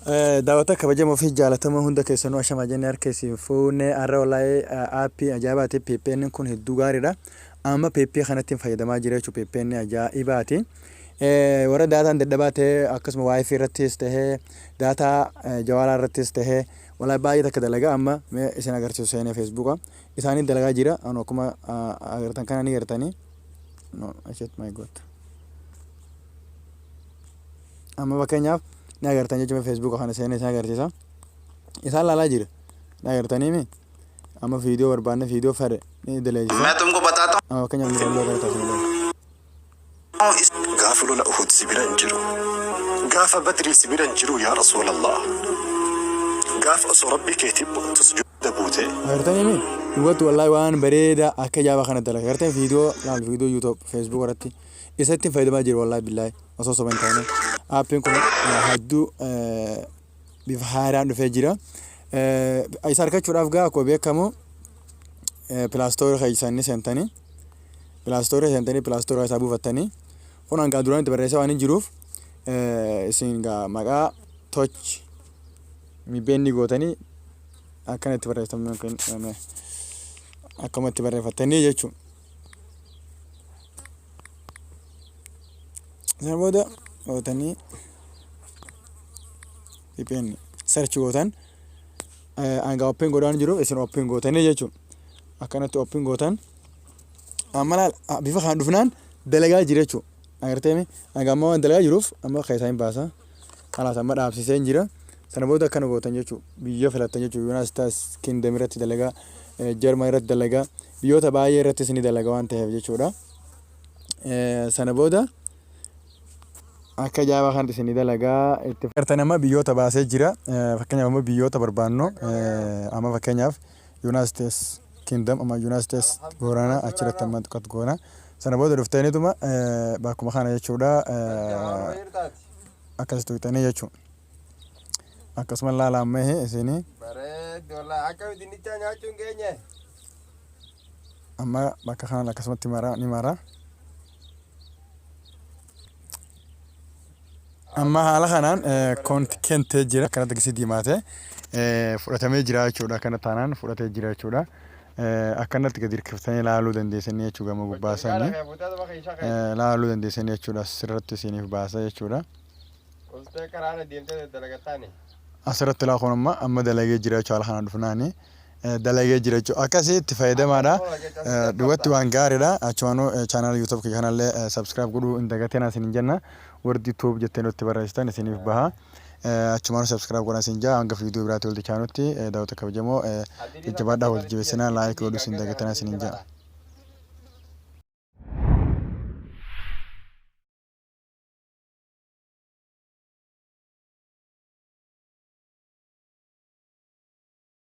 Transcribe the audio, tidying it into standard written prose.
daawwata kabajamoo fi jaalatama hunda keessanuu ashama jennee harkeessiin fuunee arra wallahi aappii ajaa'ibaati PPN kun hedduu gaariidha amma PP kanatti fayyadamaa jira jechuudha PPN ajaa'ibaati warra daataan dadhabaa ta'e akkasuma wifi irrattis ta'ee daataa jawaalaa irrattis ta'ee wallahi baay'ee takka dalagaa amma isin agarsiisu seenee feesbuuka isaanii dalagaa jira anu akkuma agartan kana ni gartanii no shit my god amma fakkeenyaaf ni agartan jechuudha Facebook kana seenee isin agarsiisa isaan laalaa jira ni agartanii mi amma viidiyoo barbaanne viidiyoo fare ni daleessa मैं तुमको बताता amma fakkeenyaaf ni dalagaa gartaa isin हूँ गाफ लोला अहद सिबिरा इंजिरो गाफ بدري सिबिरा इंजिरो يا رسول الله गाफ أسو ربي كيتب تسجد بوته agartanii mi dhugaatti wallahi waan bareeda akka jaaba kana dalaga agartanii viidiyoo laal viidiyoo YouTube Facebook irratti isatti fayyadamaa jira wallahi billahi osoo soban taane aappin kun hedduu bifa haaraan dhufee jira isa argachuudhaaf gaa akkuma beekamu Play Store keessanii seentanii Play Store isaa buufattanii kun hanga duraan itti barreessaa waan hin jiruuf isin gaa maqaa touch mibenni gootanii akkana itti barreeffamne kan akkuma itti barreeffatanii jechuudha. Sana booda gootanii VPN search gootan hanga open godhaan jiru isin open gootanii jechuudha. Akkanatti open gootan amma bifa kan dhufnaan dalagaa jira jechuudha. Agartee hanga amma waan dalagaa jiruuf amma keessaa hin baasa. Kanaaf amma dhaabsisee hin jira. Sana booda akkana gootan jechuudha. Biyya filattan jechuudha. Yuunaayitid Kingdom irratti dalagaa, Jarman irratti dalagaa, biyyoota baay'ee irratti isin dalagaa waan ta'eef jechuudha. Sana booda akka jaaba kan isin dalagaa itti fartan amma biyyoota baasee jira. Fakkeenyaaf amma biyyoota barbaannu amma fakkeenyaaf Yuunaayitid Kingdom amma Yuunaayitid goorana achirratti amma tokko goona. Sana booda dhufteenituma bakkuma kana jechuudha. Akkas tuqxanii jechuudha. Akkasuma laalaa mee isinii amma bakka kanaan akkasumatti ni mara amma haala kanaan kentee jira akkanatti gisi diimaatee fudhatamee jira jechuudha akkana taanaan fudhatee jira jechuudha akkanatti gadi hirkiftanii laaluu dandeessanii jechuudha gama gubbaasanii laaluu dandeessanii jechuudha sirratti isiniif baasa jechuudha. Asirratti laakoon amma dalagee jira jechuudha haala kanaan dhufnaani dalagee jira jechuudha akkasii itti fayyadamaadha dhugaatti waan gaariidha achumaanuu chaanaal YouTube kanallee subscribe godhuu hin dagatiin isin jenna wardi YouTube jettee nutti barreessitan isiniif baha achumaanuu subscribe godhaa isin jaa hanga viidiyoo biraatti walitti chaanutti daawwata kabajamoo jajjabaadhaa walitti jabeessinaa laayik godhuu isin dagatiin isin jaa.